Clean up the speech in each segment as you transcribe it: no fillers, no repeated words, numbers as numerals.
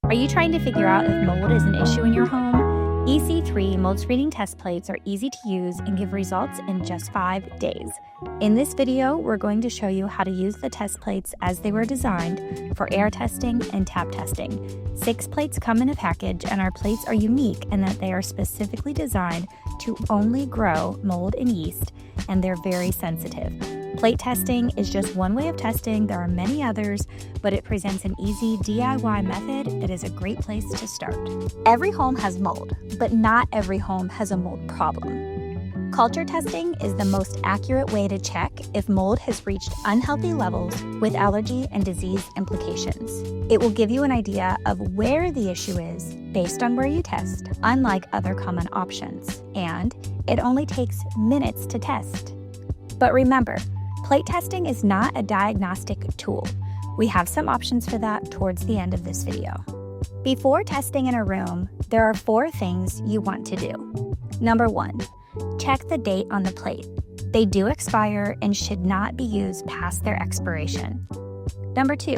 Are you trying to figure out if mold is an issue in your home? EC3 mold screening test plates are easy to use and give results in just 5 days. In this video, we're going to show you how to use the test plates as they were designed for air testing and tap testing. 6 plates come in a package, and our plates are unique in that they are specifically designed to only grow mold and yeast, and they're very sensitive. Plate testing is just one way of testing. There are many others, but it presents an easy DIY method that is a great place to start. Every home has mold, but not every home has a mold problem. Culture testing is the most accurate way to check if mold has reached unhealthy levels with allergy and disease implications. It will give you an idea of where the issue is based on where you test, unlike other common options, and it only takes minutes to test. But remember, plate testing is not a diagnostic tool. We have some options for that towards the end of this video. Before testing in a room, there are 4 things you want to do. Number 1, check the date on the plate. They do expire and should not be used past their expiration. Number 2,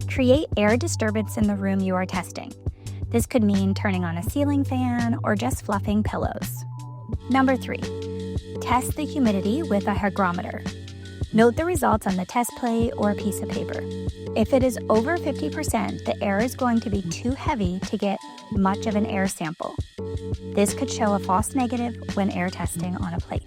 create air disturbance in the room you are testing. This could mean turning on a ceiling fan or just fluffing pillows. Number 3, test the humidity with a hygrometer. Note the results on the test plate or a piece of paper. If it is over 50%, the air is going to be too heavy to get much of an air sample. This could show a false negative when air testing on a plate.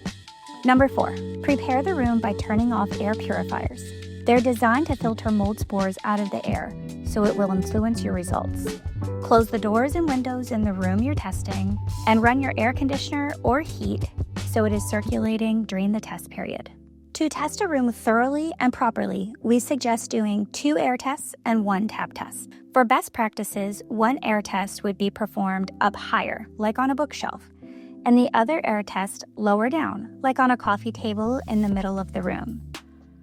Number 4, prepare the room by turning off air purifiers. They're designed to filter mold spores out of the air, so it will influence your results. Close the doors and windows in the room you're testing, and run your air conditioner or heat so it is circulating during the test period. To test a room thoroughly and properly, we suggest doing 2 air tests and 1 tap test. For best practices, 1 air test would be performed up higher, like on a bookshelf, and the other air test lower down, like on a coffee table in the middle of the room.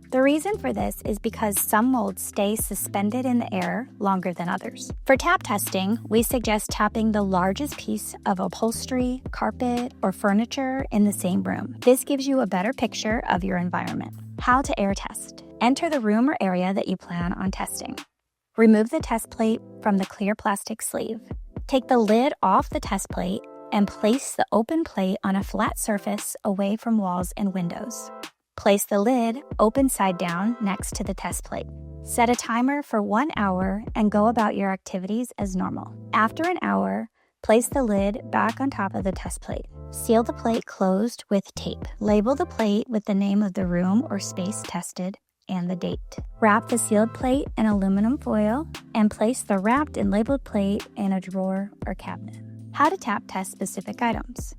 The reason for this is because some molds stay suspended in the air longer than others. For tap testing, we suggest tapping the largest piece of upholstery, carpet, or furniture in the same room. This gives you a better picture of your environment. How to air test. Enter the room or area that you plan on testing. Remove the test plate from the clear plastic sleeve. Take the lid off the test plate and place the open plate on a flat surface away from walls and windows. Place the lid open side down next to the test plate. Set a timer for 1 hour and go about your activities as normal. After an hour, place the lid back on top of the test plate. Seal the plate closed with tape. Label the plate with the name of the room or space tested and the date. Wrap the sealed plate in aluminum foil and place the wrapped and labeled plate in a drawer or cabinet. How to tap test specific items.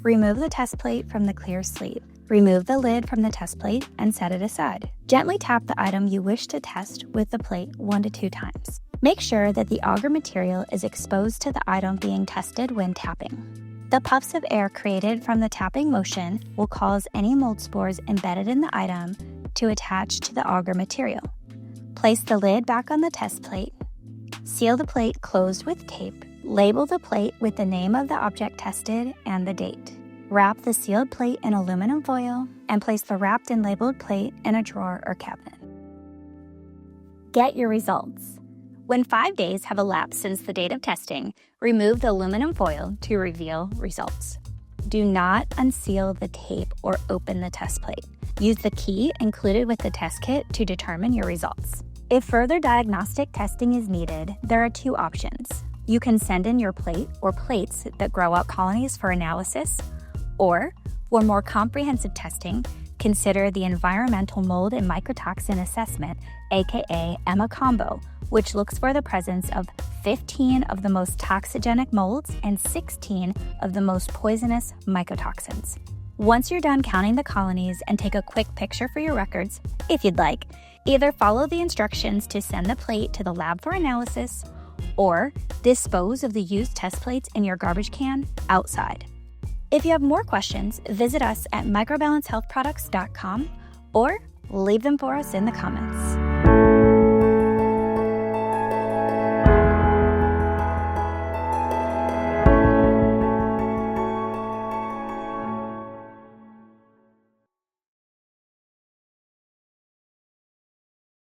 Remove the test plate from the clear sleeve. Remove the lid from the test plate and set it aside. Gently tap the item you wish to test with the plate 1 to 2 times. Make sure that the agar material is exposed to the item being tested when tapping. The puffs of air created from the tapping motion will cause any mold spores embedded in the item to attach to the agar material. Place the lid back on the test plate. Seal the plate closed with tape. Label the plate with the name of the object tested and the date. Wrap the sealed plate in aluminum foil and place the wrapped and labeled plate in a drawer or cabinet. Get your results. When 5 days have elapsed since the date of testing, remove the aluminum foil to reveal results. Do not unseal the tape or open the test plate. Use the key included with the test kit to determine your results. If further diagnostic testing is needed, there are 2 options. You can send in your plate or plates that grow out colonies for analysis, or, for more comprehensive testing, consider the Environmental Mold and Mycotoxin Assessment, aka EMA combo, which looks for the presence of 15 of the most toxigenic molds and 16 of the most poisonous mycotoxins. Once you're done counting the colonies and take a quick picture for your records, if you'd like, either follow the instructions to send the plate to the lab for analysis, or dispose of the used test plates in your garbage can outside. If you have more questions, visit us at microbalancehealthproducts.com or leave them for us in the comments.